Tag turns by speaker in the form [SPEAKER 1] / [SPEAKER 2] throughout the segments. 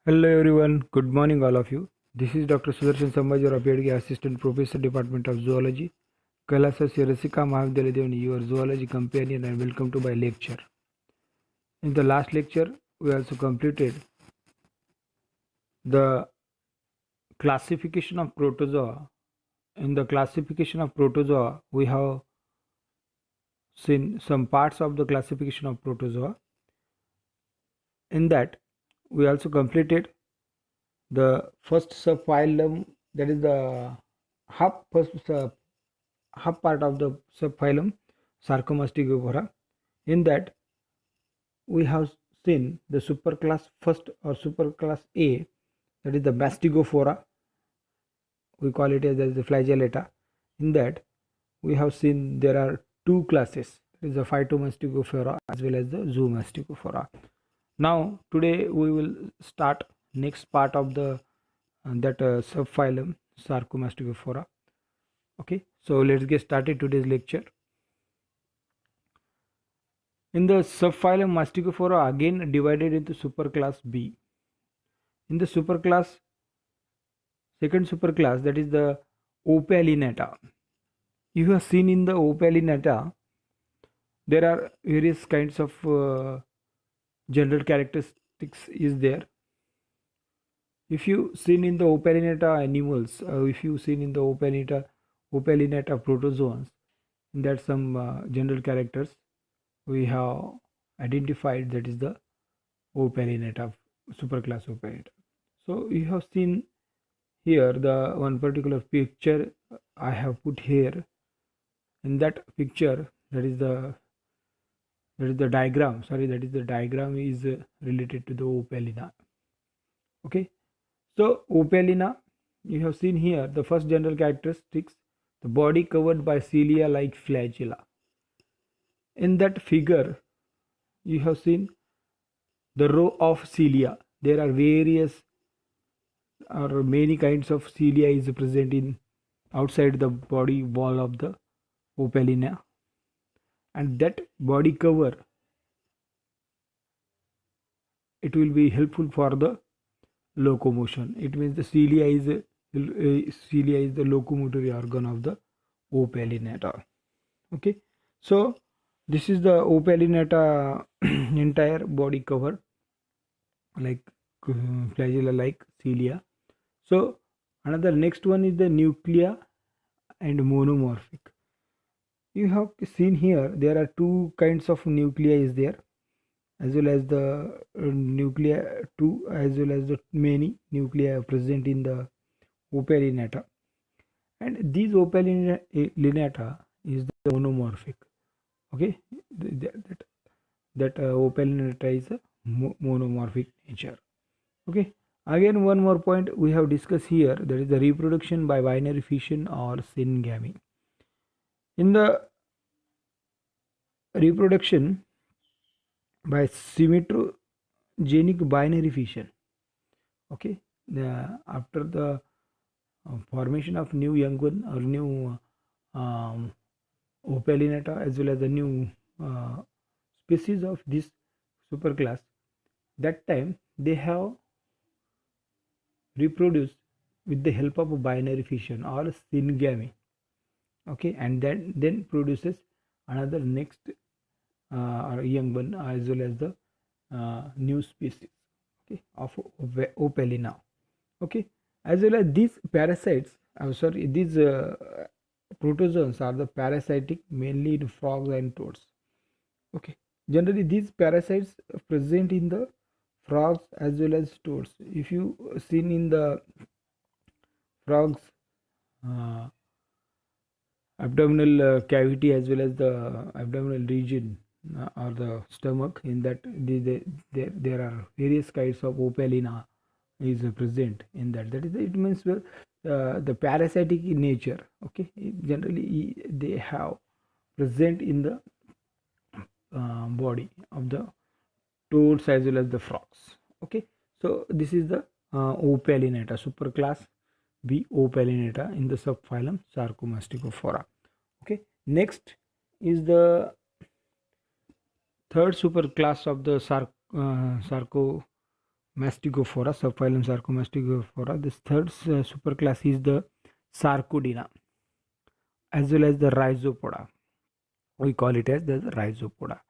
[SPEAKER 1] Hello everyone, good morning all of you. This is Dr. Sudarshan Samaj, your PhD Assistant Professor, Department of Zoology, Kalasasya Rasika Mahavidyalaya, your zoology companion, and welcome to my lecture. In the last lecture, we also completed the classification of protozoa. In the classification of protozoa, we have seen some parts of the classification of protozoa. In that, we also completed the first subphylum, that is the half part of the subphylum Sarcomastigopora. In that, we have seen the superclass first or superclass A, that is the Mastigophora. We call it as the flagellata. In that, we have seen there are two classes, that is the Phytomastigophora as well as the Zoomastigophora. Now, today we will start next part of the that subphylum Sarcomastigophora. Okay, so let's get started today's lecture. In the subphylum Mastigophora, again divided into superclass B. In the superclass, second superclass, that is the Opalinata. You have seen in the Opalinata, there are various kinds of general characteristics is there. If you seen in the Opalinata animals, if you seen in the Opalinata protozoans, that some general characters we have identified, that is the Opalinata, superclass Opalinata. So you have seen here the one particular picture I have put here. In that picture, that is the diagram. Sorry, that is the diagram is related to the Opalina. Okay, so Opalina, you have seen here the first general characteristics: the body covered by cilia like flagella. In that figure, you have seen the row of cilia. There are various or many kinds of cilia is present in outside the body wall of the Opalina, and that body cover, it will be helpful for the locomotion. It means the cilia is the locomotory organ of the Opalinata. Okay, so this is the Opalinata entire body cover, like flagella like cilia. So another next one is the nuclea and monomorphic. You have seen here there are two kinds of nuclei is there, as well as the nuclei two, as well as the many nuclei are present in the Opalinata, and these Opalinata is the monomorphic. Okay, that Opalinata is a monomorphic nature. Okay, again one more point we have discussed here, that is the reproduction by binary fission or syngamy. In the reproduction by symmetrogenic binary fission, okay, after the formation of new young one or new Opalinata as well as the new species of this superclass, that time they have reproduced with the help of a binary fission or syngamy. Okay, and then produces another next or young one as well as the new species, okay, of Opalina. Okay, as well as these parasites, sorry, these protozoans are the parasitic mainly in frogs and toads. Okay, generally these parasites present in the frogs as well as toads. If you seen in the frogs uh, abdominal cavity as well as the abdominal region or the stomach, in that there are various kinds of Opalina is present in that. That is, it means the parasitic in nature. Okay, generally they have present in the body of the toads as well as the frogs. Okay, so this is the Opalinata, superclass B Opalinata in the subphylum Sarcomastigophora. Okay, next is the third superclass of the Sarcomastigophorae, Mastigophora, subphylum Sarcomastigophora. This third superclass is the Sarcodina, as well as the Rhizopoda. We call it as the Rhizopoda.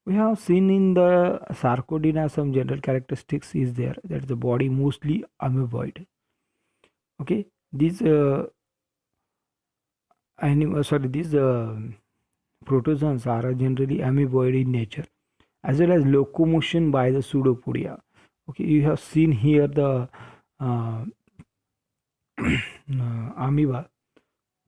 [SPEAKER 1] We have seen in the Sarcodina some general characteristics is there, that the body mostly amoeboid. Okay, these these protozoans are generally amoeboid in nature, as well as locomotion by the pseudopodia. Okay, you have seen here the uh, amoeba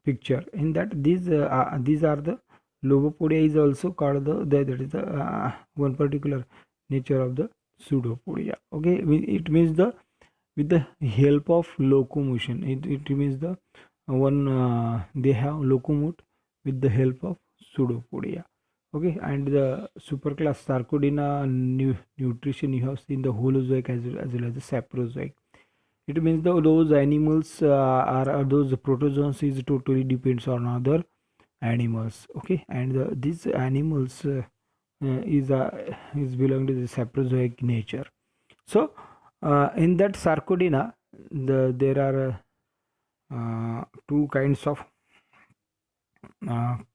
[SPEAKER 1] picture. In that, these are the lobopodia is also called that is the one particular nature of the pseudopodia. Okay, it means the with the help of locomotion. It means the one they have locomote with the help of pseudopodia. Okay, and the superclass Sarcodina nutrition, you have seen the holozoic as well as the saprozoic. It means those animals are those protozoans is totally depends on other animals. Okay, and these animals is belong to the saprozoic nature. So in that Sarcodina, there are two kinds of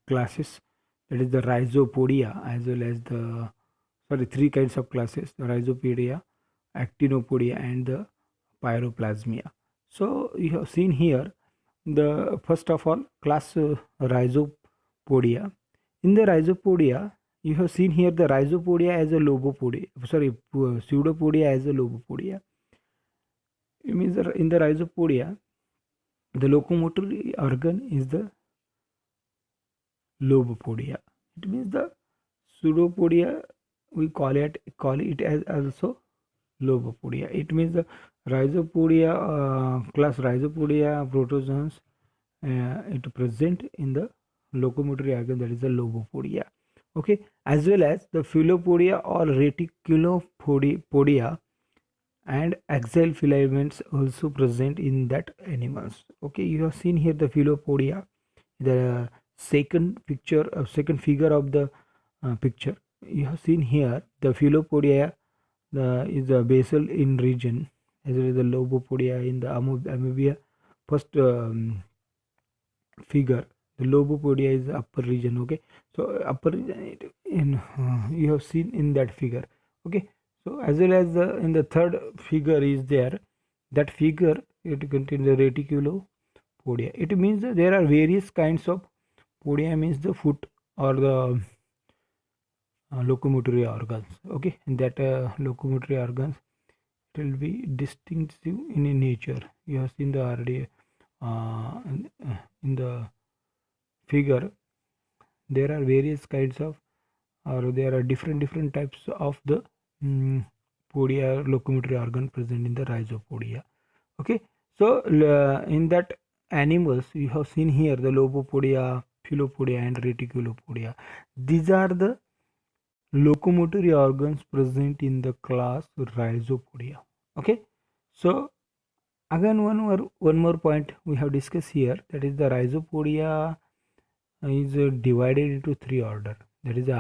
[SPEAKER 1] classes, that is the Rhizopodia as well as the three kinds of classes: the Rhizopodia, Actinopodia, and the Pyroplasmia. So you have seen here the first of all class Rhizopodia. In the Rhizopodia, you have seen here the Rhizopodia as a lobopodia, pseudopodia as a lobopodia. It means that in the Rhizopodia, the locomotor organ is the lobopodia. It means the pseudopodia, we call it as also lobopodia. It means the Rhizopodia class Rhizopodia protozoans it present in the locomotory organ, that is the lobopodia. Okay, as well as the Philopodia or Reticulopodia and axial filaments also present in that animals. Okay, you have seen here the Philopodia, the second figure of the picture. You have seen here the Philopodia is the basal in region, as well as the Lobopodia in the amoeba. First figure, the Lobopodia is the upper region. Okay, so upper region you have seen in that figure. Okay, so as well as in the third figure is there, that figure it contains the reticulopodia. It means that there are various kinds of podia, means the foot or the locomotory organs. Okay, and that locomotory organs, it will be distinctive in nature. You have seen the already in the figure, there are various kinds of, or there are different types of the podia, locomotory organ present in the Rhizopodia. Okay, so in that animals you have seen here the Lobopodia, Philopodia, and Reticulopodia. These are the locomotory organs present in the class Rhizopodia. Okay, so again one more point we have discussed here, that is the Rhizopodia is divided into three order, that is the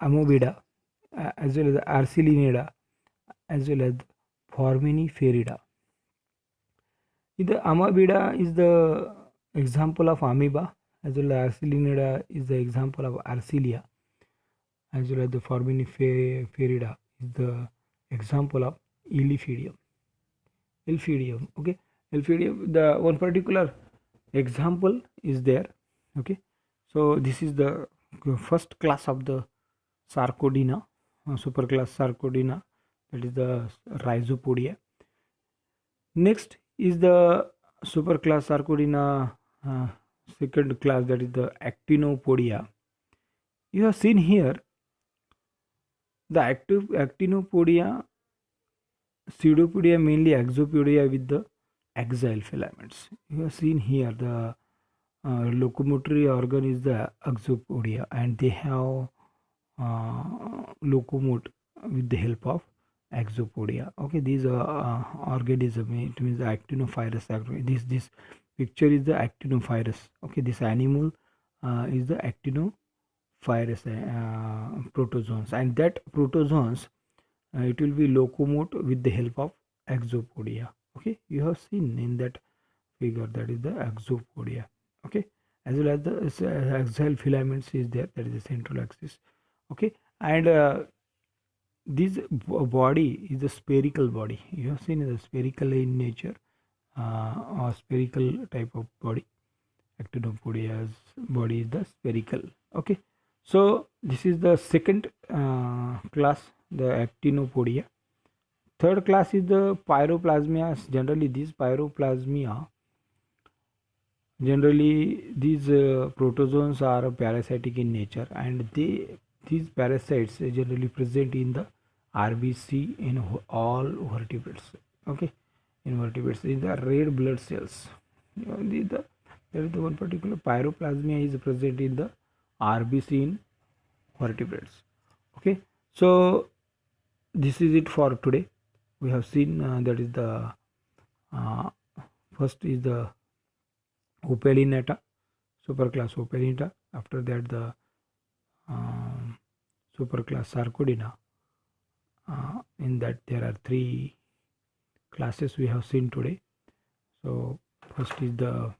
[SPEAKER 1] Amobida, as well as the Arcelinida, as well as Formiferida. The Amobida is the example of amoeba, as well as Arcelinida is the example of Arcelia, as well as the Formiferida is the example of Iliphidium. Okay, Ilphidium, the one particular example is there. Okay, so this is the first class of the Sarcodina, superclass Sarcodina, that is the Rhizopodia. Next is the superclass Sarcodina second class, that is the Actinopodia. You have seen here the active Actinopodia, Pseudopodia, mainly Exopodia with the axial filaments. You have seen here the locomotory organ is the Exopodia, and they have locomote with the help of Exopodia. Okay, these are organism, it means the actinophyrus. This picture is the actinophyrus. Okay, this animal is the actinophyrus protozoans, and that protozoans it will be locomote with the help of exopodia. Okay, you have seen in that figure, that is the exopodia. Okay, as well as the axial filaments is there, that is the central axis. Okay, and this body is a spherical body. You have seen the spherical in nature, or spherical type of body. Actinopodia's body is the spherical. Okay, so this is the second class, the actinopodia. Third class is the pyroplasmia. Generally these pyroplasmia, generally these protozoans are parasitic in nature, and these parasites are generally present in the RBC in all vertebrates. Okay, in vertebrates, in the red blood cells. You know, there is the one particular pyroplasmia is present in the RBC in vertebrates. Okay, so this is it for today. We have seen that is the uh, first is the Opalinata, superclass Opalinata. After that, the um, superclass Sarcodina. In that, there are three classes we have seen today. So, first is the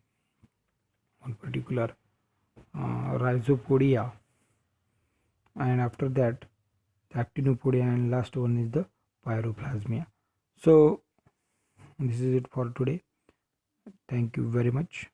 [SPEAKER 1] one particular Rhizopodia, and after that, the Actinopodia, and last one is the Pyroplasmia. So, this is it for today. Thank you very much.